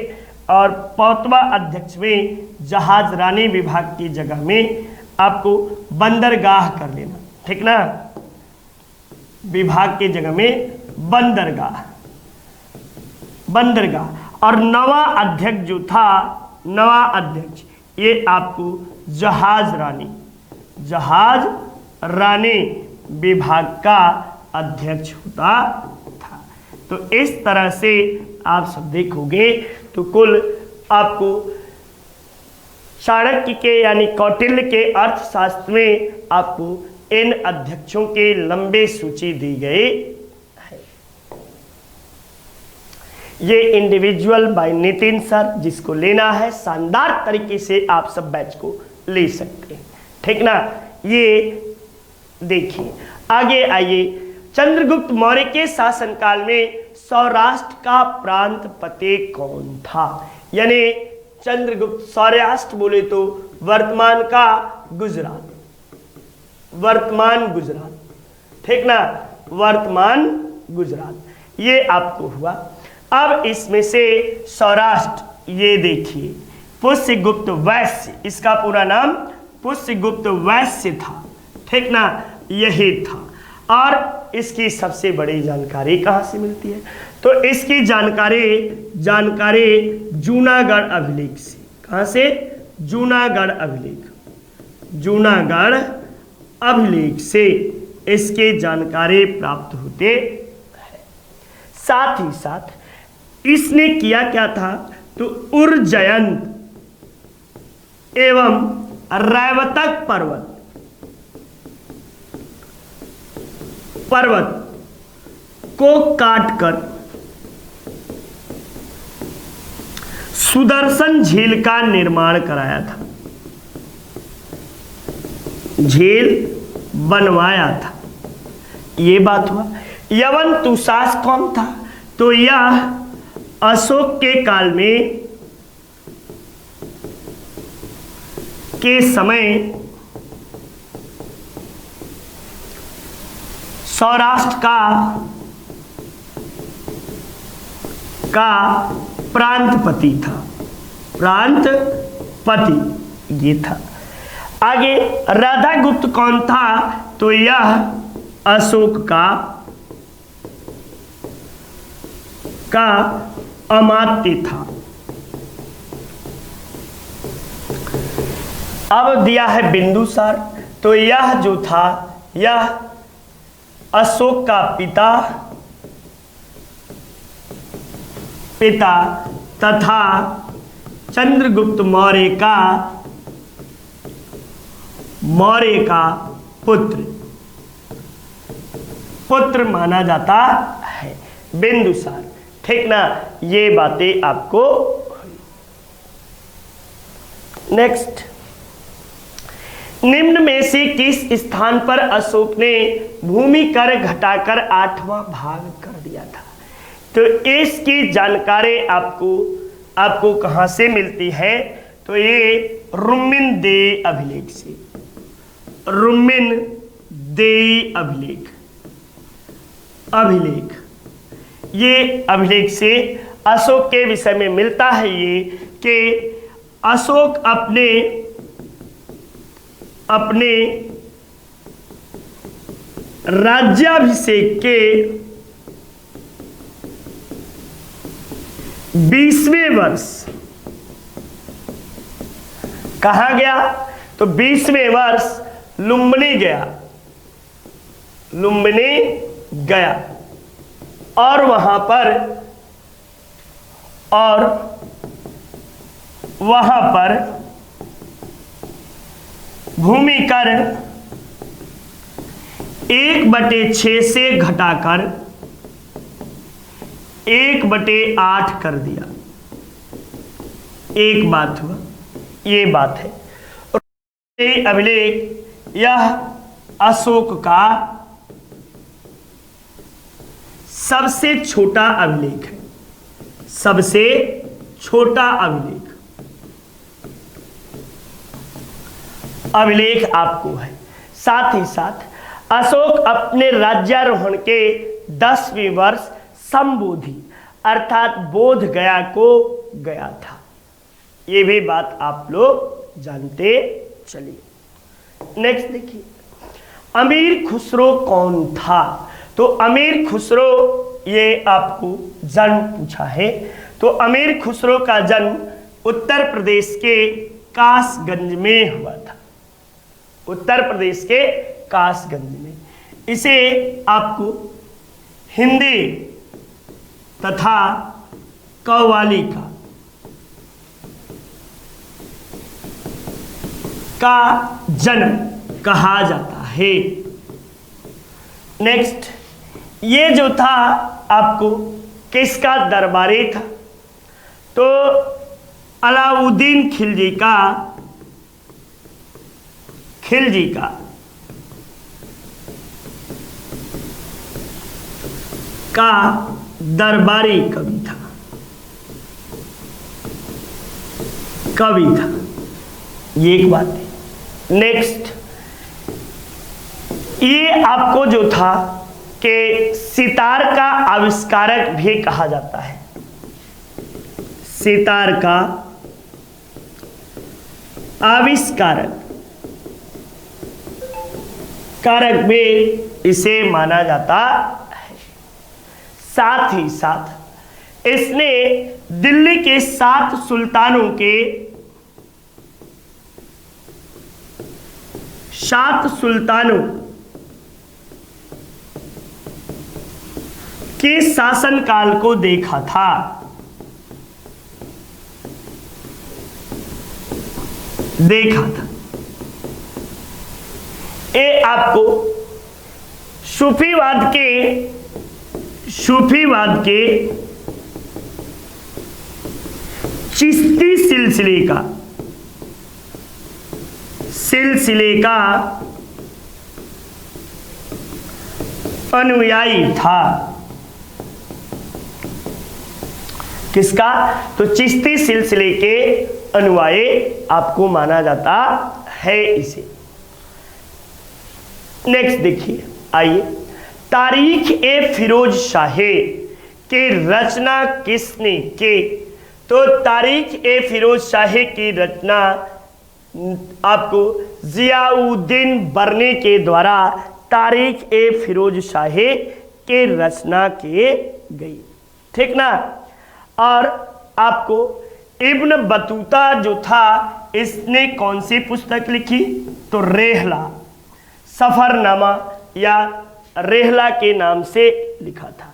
और पौटवा अध्यक्ष में जहाज रानी विभाग की जगह में आपको बंदरगाह कर लेना, ठीक ना? विभाग की जगह में बंदरगाह, और नवा अध्यक्ष जो था, नवा अध्यक्ष ये आपको जहाज रानी विभाग का अध्यक्ष होता था। तो इस तरह से आप सब देखोगे तो कुल आपको चाणक्य के यानी कौटिल्य के अर्थशास्त्र में आपको इन अध्यक्षों के लंबे सूची दी गई है। ये इंडिविजुअल बाय नितिन सर, जिसको लेना है शानदार तरीके से आप सब बैच को ले सकते हैं, ठीक ना? ये देखिए आगे आइए। चंद्रगुप्त मौर्य के शासनकाल में सौराष्ट्र का प्रांतपति कौन था? यानी चंद्रगुप्त, सौराष्ट्र बोले तो वर्तमान का गुजरात, ठीक ना? वर्तमान गुजरात ये आपको हुआ। अब इसमें से सौराष्ट्र ये देखिए, पुष्यगुप्त वैश्य, इसका पूरा नाम पुष्यगुप्त वैश्य था, ठीक ना? यही था। और इसकी सबसे बड़ी जानकारी कहाँ से मिलती है? तो इसकी जानकारी जूनागढ़ अभिलेख से। कहाँ से? जूनागढ़ अभिलेख से इसके जानकारी प्राप्त होते हैं। साथ ही साथ इसने किया क्या था? तो उर्जयंत एवं रैवतक पर्वत को काटकर सुदर्शन झील का निर्माण कराया था, झील बनवाया था। ये बात हुआ। यवन तुषास कौन था? तो यह अशोक के काल में के समय सौराष्ट्र का प्रांतपति था, ये था। आगे राधागुप्त कौन था? तो यह अशोक का अमात्य था। अब दिया है बिंदुसार, तो यह जो था यह अशोक का पिता तथा चंद्रगुप्त मौर्य का पुत्र माना जाता है, बिंदुसार। ठीक ना, ये बातें आपको। नेक्स्ट, निम्न में से किस स्थान पर अशोक ने भूमि कर घटाकर 8वां भाग कर दिया था? तो इसकी जानकारी आपको कहां से मिलती है? तो ये रुम्मिनदेई अभिलेख से, रुम्मिनदेई अभिलेख, ये अभिलेख से अशोक के विषय में मिलता है ये कि अशोक अपने राज्याभिषेक के 20वें वर्ष कहाँ गया? तो 20वें वर्ष लुम्बिनी गया और वहां पर भूमि कर 1/6 से घटाकर 1/8 कर दिया। एक बात हुआ, ये बात है। अभिलेख यह अशोक का सबसे छोटा अभिलेख है, सबसे छोटा अभिलेख आपको है। साथ ही साथ अशोक अपने राज्यारोहण के 10वें वर्ष संबोधि अर्थात बोध गया को गया था। ये भी बात आप लोग जानते चलिए। नेक्स्ट देखिए, अमीर खुसरो कौन था? तो अमीर खुसरो, ये आपको जन्म पूछा है। तो अमीर खुसरो का जन्म उत्तर प्रदेश के कासगंज में हुआ था, उत्तर प्रदेश के कासगंज में। इसे आपको हिंदी तथा कव्वाली का जन्म कहा जाता है। नेक्स्ट, ये जो था आपको किसका दरबारी था? तो अलाउद्दीन खिलजी का दरबारी कवि था। ये एक बात है। नेक्स्ट, ये आपको जो था कि सितार का आविष्कारक भी कहा जाता है, सितार का आविष्कारक भी इसे माना जाता है। साथ ही साथ इसने दिल्ली के 7 सुल्तानों के शासनकाल को देखा था। ये आपको सूफीवाद के चिश्ती सिलसिले का अनुयायी था। किसका? तो चिश्ती सिलसिले के अनुयायी आपको माना जाता है इसे। नेक्स्ट देखिए, आइए, तारीख ए फिरोज शाही की रचना किसने की? तो तारीख ए फिरोज शाही की रचना आपको जियाउद्दीन बर्नी के द्वारा तारीख ए फिरोज शाही की रचना की गई। ठीक ना? और आपको इब्न बतूता जो था, इसने कौन सी पुस्तक लिखी? तो रेहला, सफरनामा या रेहला के नाम से लिखा था।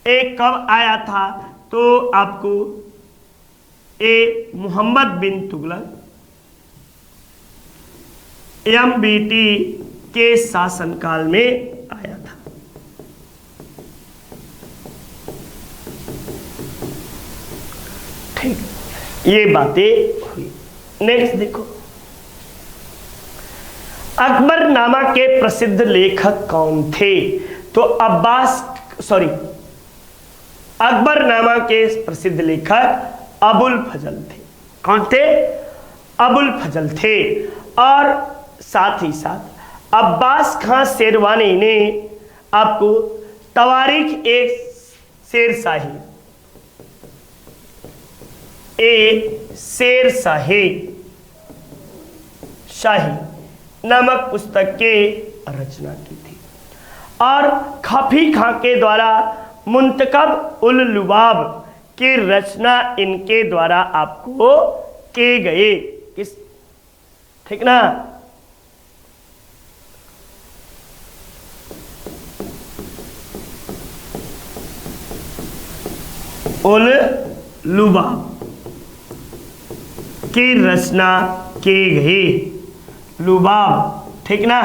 एक कब आया था? तो आपको ए मोहम्मद बिन तुगलक MBT के शासनकाल में आया था। ठीक, ये बातें हुई। नेक्स्ट देखो, अकबरनामा के प्रसिद्ध लेखक कौन थे? तो अकबरनामा के प्रसिद्ध लेखक अबुल फजल थे। कौन थे? अबुल फजल थे। और साथ ही साथ अब्बास खां शेरवानी ने आपको तवारीख शेर शाही नामक पुस्तक के रचना की थी। और खफी खां के द्वारा मुंतकब उल लुबाब की रचना इनके द्वारा आपको किए गए। किस, ठीक ना? उल लुबाब की रचना की गई। लुबाब, ठीक ना?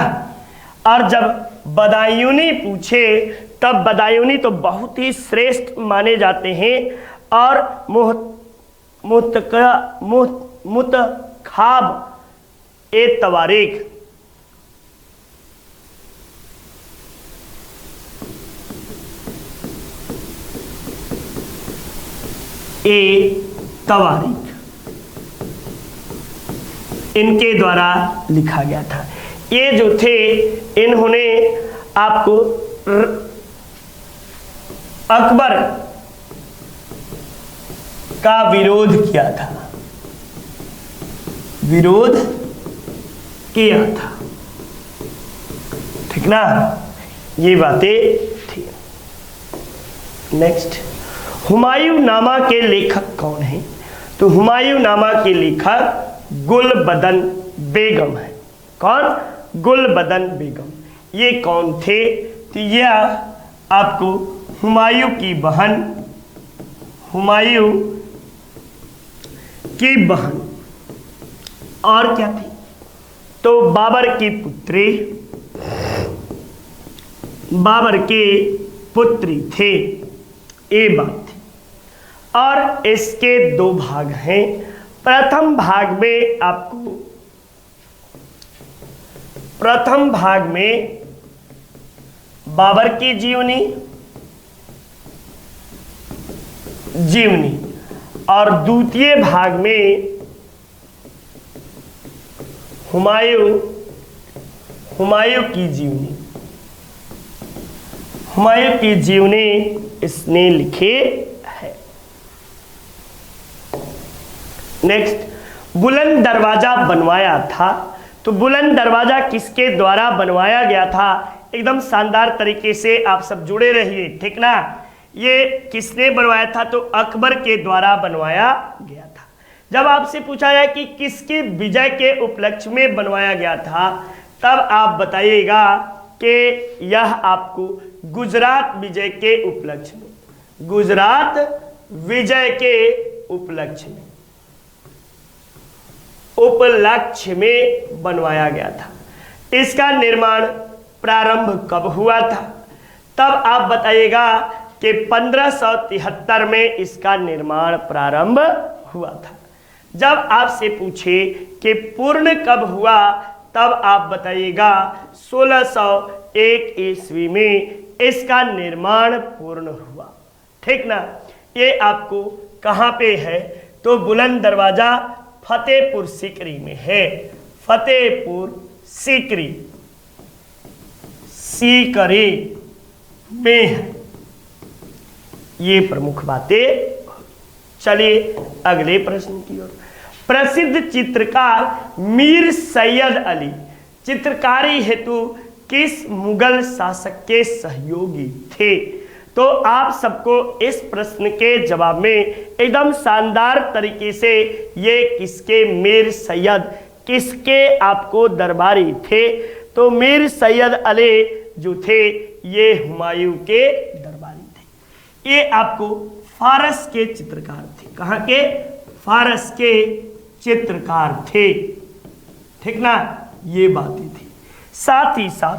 और जब बदायूनी पूछे तब बदायूनी तो बहुत ही श्रेष्ठ माने जाते हैं। और मुतखाब ए तवारीख इनके द्वारा लिखा गया था। ये जो थे इन्होंने आपको अकबर का विरोध किया था, ठीक ना? ये बातें थी। नेक्स्ट, हुमायूं नामा के लेखक कौन है? तो हुमायूं नामा के लेखक गुलबदन बेगम है। कौन? गुलबदन बेगम। ये कौन थे? तो यह आपको हुमायूं की बहन और क्या थी? तो बाबर की पुत्री थे। ये बात थी। और इसके दो भाग हैं। प्रथम भाग में बाबर की जीवनी और द्वितीय भाग में हुमायूं की जीवनी इसने लिखे है। नेक्स्ट, बुलंद दरवाजा बनवाया था। तो बुलंद दरवाजा किसके द्वारा बनवाया गया था? एकदम शानदार तरीके से आप सब जुड़े रहिए, ठीक ना? ये किसने बनवाया था? तो अकबर के द्वारा बनवाया गया था। जब आपसे पूछा जाए कि किसके विजय के उपलक्ष्य में बनवाया गया था, तब आप बताइएगा कि यह आपको गुजरात विजय के उपलक्ष्य में बनवाया गया था। इसका निर्माण प्रारंभ कब हुआ था? तब आप बताइएगा कि 1573 में इसका निर्माण प्रारंभ हुआ था। जब आपसे पूछे कि पूर्ण कब हुआ, तब आप बताइएगा 1601 ईस्वी में इसका निर्माण पूर्ण हुआ, ठीक ना? ये आपको कहाँ पे है? तो बुलंद दरवाजा फतेहपुर सीकरी में है। फतेहपुर सीकरी में है। ये प्रमुख बातें। चलिए अगले प्रश्न की ओर। प्रसिद्ध चित्रकार मीर सैयद अली चित्रकारी हेतु किस मुगल शासक के सहयोगी थे? तो आप सबको इस प्रश्न के जवाब में एकदम शानदार तरीके से ये किसके मीर सैयद किसके आपको दरबारी थे? तो मीर सैयद अली जो थे ये हुमायूं के दरबारी थे। ये आपको फारस के चित्रकार थे। कहाँ के? फारस के चित्रकार थे। ठीक ना, ये बातें थी। साथ ही साथ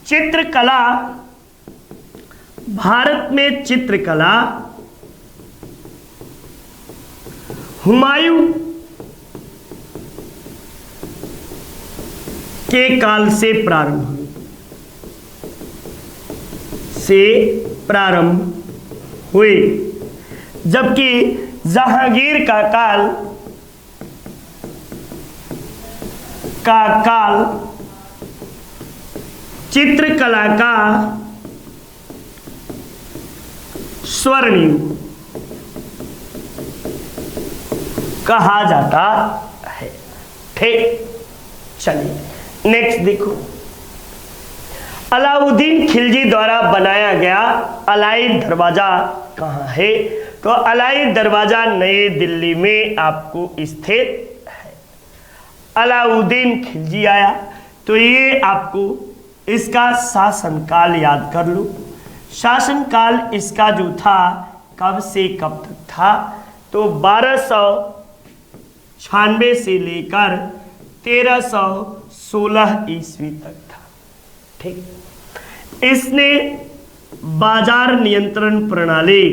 चित्रकला, भारत में चित्रकला हुमायूं के काल से प्रारंभ हुए, जबकि जहांगीर का काल चित्रकला का स्वर्णिम कहा जाता है। ठीक, चलिए नेक्स्ट देखो। अलाउद्दीन खिलजी द्वारा बनाया गया अलाई दरवाजा कहाँ है? तो अलाई दरवाजा नई दिल्ली में आपको स्थित है। अलाउद्दीन खिलजी आया तो ये आपको इसका शासनकाल याद कर लो। शासनकाल इसका जो था कब से कब तक था? तो 1296 से लेकर 1316 ईस्वी तक था। ठीक, इसने बाजार नियंत्रण प्रणाली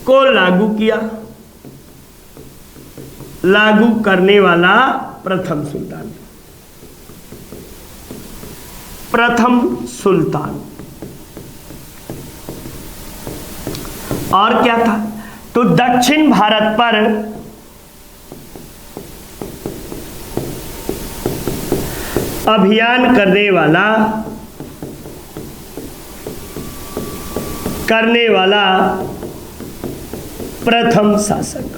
को लागू करने वाला प्रथम सुल्तान। और क्या था? तो दक्षिण भारत पर अभियान करने वाला प्रथम शासक।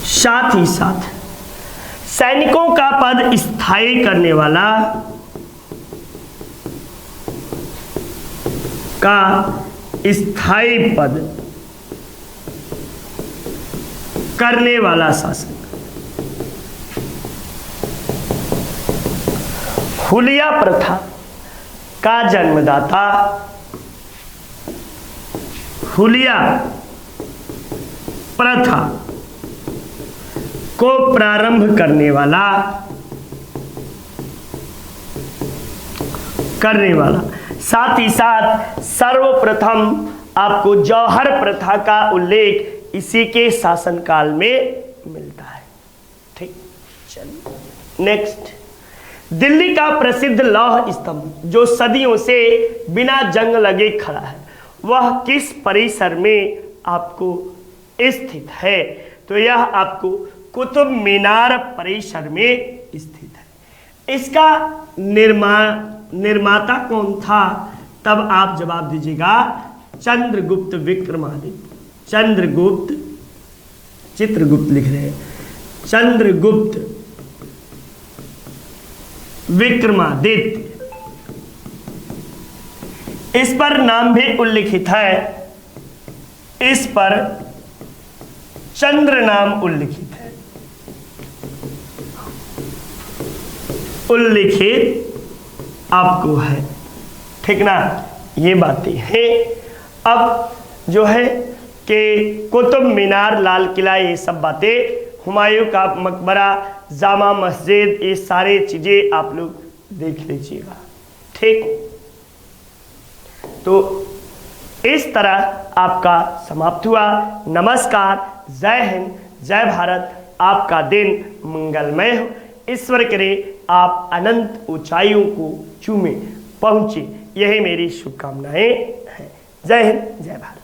साथ ही साथ सैनिकों का पद स्थायी करने वाला शासक। हुलिया प्रथा का जन्मदाता, हुलिया प्रथा को प्रारंभ करने वाला साथ ही साथ सर्वप्रथम आपको जौहर प्रथा का उल्लेख इसी के शासनकाल में मिलता है। ठीक, चलिए नेक्स्ट। दिल्ली का प्रसिद्ध लौह स्तंभ जो सदियों से बिना जंग लगे खड़ा है, वह किस परिसर में आपको स्थित है? तो यह आपको कुतुब मीनार परिसर में स्थित है। इसका निर्माता कौन था? तब आप जवाब दीजिएगा चंद्रगुप्त विक्रमादित्य। चित्रगुप्त लिख रहे हैं, चंद्रगुप्त विक्रमादित्य। इस पर नाम भी उल्लिखित है, इस पर चंद्र नाम उल्लिखित आपको है। ठीक ना, ये बातें हैं। अब जो है कि कुतुब मीनार, लाल किला, ये सब बातें, हुमायूं का मकबरा, जामा मस्जिद, ये सारे चीजें आप लोग देख लीजिएगा। ठीक, तो इस तरह आपका समाप्त हुआ। नमस्कार, जय हिंद, जय भारत। आपका दिन मंगलमय हो। ईश्वर करे आप अनंत ऊंचाइयों को चूमे पहुंचे, यही मेरी शुभकामनाएं हैं। जय हिंद, जय भारत।